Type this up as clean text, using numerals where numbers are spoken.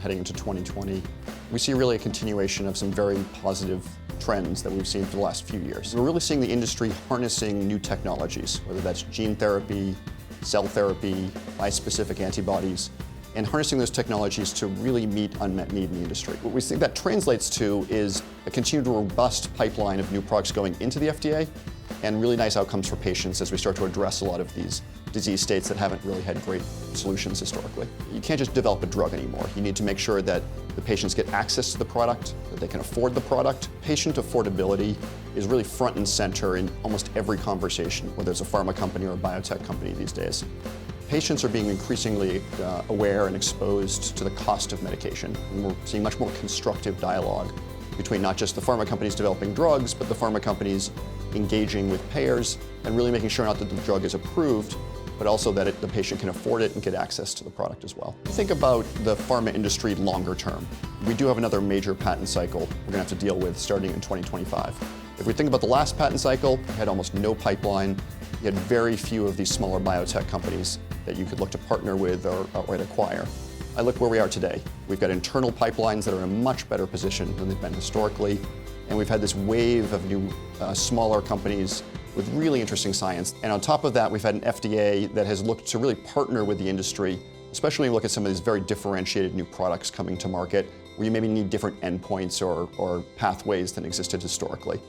heading into 2020. We see really a continuation of some very positive trends that we've seen for the last few years. We're really seeing the industry harnessing new technologies, whether that's gene therapy, cell therapy, bispecific antibodies, and harnessing those technologies to really meet unmet need in the industry. What we think that translates to is a continued robust pipeline of new products going into the FDA and really nice outcomes for patients as we start to address a lot of these disease states that haven't really had great solutions historically. You can't just develop a drug anymore. You need to make sure that the patients get access to the product, that they can afford the product. Patient affordability is really front and center in almost every conversation, whether it's a pharma company or a biotech company these days. Patients are being increasingly aware and exposed to the cost of medication. And we're seeing much more constructive dialogue between not just the pharma companies developing drugs, but the pharma companies engaging with payers and really making sure not that the drug is approved, but also that the patient can afford it and get access to the product as well. Think about the pharma industry longer term. We do have another major patent cycle we're going to have to deal with starting in 2025. If we think about the last patent cycle, we had almost no pipeline. You had very few of these smaller biotech companies that you could look to partner with or outright acquire. I look where we are today. We've got internal pipelines that are in a much better position than they've been historically, and we've had this wave of new smaller companies with really interesting science. And on top of that, we've had an FDA that has looked to really partner with the industry, especially when you look at some of these very differentiated new products coming to market, where you maybe need different endpoints or pathways than existed historically.